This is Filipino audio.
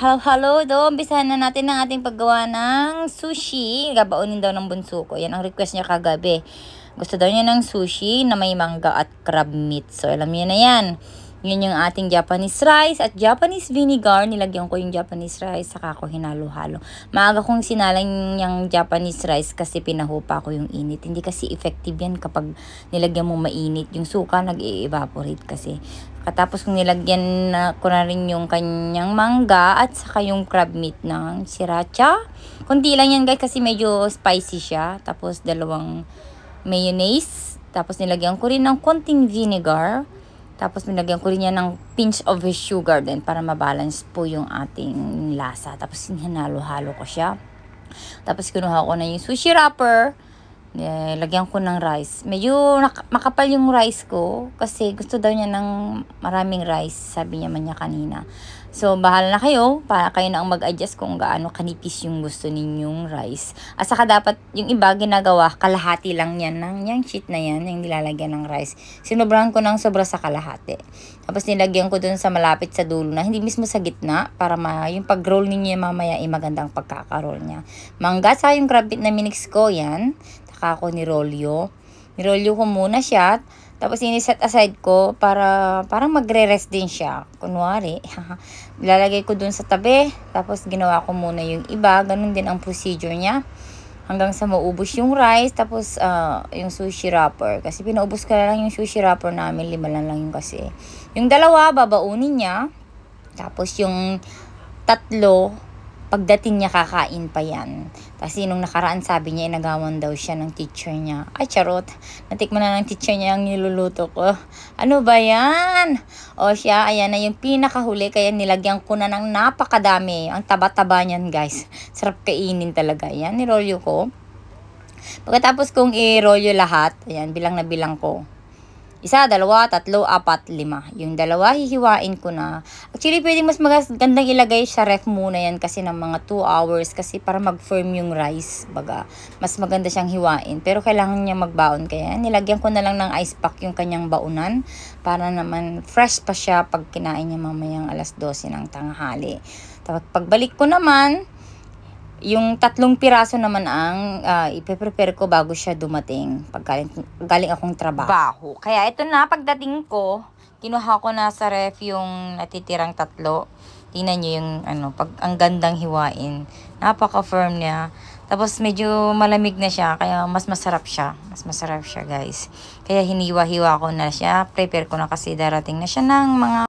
Hello. Umpisahan na natin ang ating paggawa ng sushi. Gabaunin daw ng bunso ko. Yan ang request niya kagabi. Gusto daw niya ng sushi na may mangga at crab meat. So, alam niyo na yan. Yun yung ating Japanese rice at Japanese vinegar. Nilagyan ko yung Japanese rice, saka ko hinalo-halo. Maaga kong sinalang yung Japanese rice kasi pinahupa ko yung init. Hindi kasi effective yan kapag nilagyan mo mainit. Yung suka nag-evaporate kasi. Katapos kong nilagyan ko na rin yung kanyang mangga at saka yung crab meat ng sriracha. Kunti lang yan guys kasi medyo spicy siya. Tapos dalawang mayonnaise. Tapos nilagyan ko rin ng konting vinegar. Tapos nilagyan ko rin yan ng pinch of sugar din para mabalance po yung ating lasa. Tapos hinalo-halo ko siya. Tapos kinuha ko na yung sushi wrapper. Lagyan ko ng rice. Medyo makapal yung rice ko kasi gusto daw niya ng maraming rice, sabi niya man niya kanina. So, bahala na kayo para kayo na ang mag-adjust kung gaano kanipis yung gusto ninyong rice. At saka dapat yung iba ginagawa, kalahati lang yan ng yung sheet na yan, yung nilalagyan ng rice. Sinobrahan ko ng sobra sa kalahati. Tapos nilagyan ko dun sa malapit sa dulo na hindi mismo sa gitna para yung pag-roll ninyo mamaya ay magandang pagkakaroll niya. Mangga sa yung crab meat na minix ko yan. Taka ko nirolyo. Nirolyo ko muna siya. Tapos ini-set aside ko para parang magre-rest din siya. Kunwari, lalagay ko dun sa tabi. Tapos ginawa ko muna yung iba. Ganun din ang procedure niya. Hanggang sa maubos yung rice. Tapos yung sushi wrapper. Kasi pinaubos ko lang yung sushi wrapper namin. 5 lang yung kasi. Yung dalawa, babaunin niya. Tapos yung 3, pagdating niya kakain pa yan. Kasi nung nakaraan sabi niya, inagawan daw siya ng teacher niya. Ay, charot. Natikman na ng teacher niya ang niluluto ko. Ano ba yan? O siya, ayan na yung pinakahuli. Kaya nilagyan ko na ng napakadami. Ang taba-taba niyan, guys. Sarap kainin talaga. Yan, nirolyo ko. Pagkatapos kong i-rolyo lahat, ayan, bilang na bilang ko. 1, 2, 3, 4, 5. Yung dalawa, hihiwain ko na. Actually, pwede mas magandang ilagay sa ref muna yan kasi ng mga 2 hours kasi para mag-firm yung rice. Baga, mas maganda siyang hiwain. Pero kailangan niya magbaon kaya. Nilagyan ko na lang ng ice pack yung kanyang baunan para naman fresh pa siya pag kinain niya mamayang 12:00 ng tanghali. Tapos pagbalik ko naman, yung 3 piraso naman ang ipe-prepare ko bago siya dumating pag galing akong trabaho. Kaya ito na, pagdating ko, kinuha ko na sa ref yung natitirang 3. Tingnan nyo yung pag ang gandang hiwain. Napaka-firm niya. Tapos medyo malamig na siya, kaya mas masarap siya. Mas masarap siya guys. Kaya hiniwa-hiwa ko na siya. Prepare ko na kasi darating na siya ng mga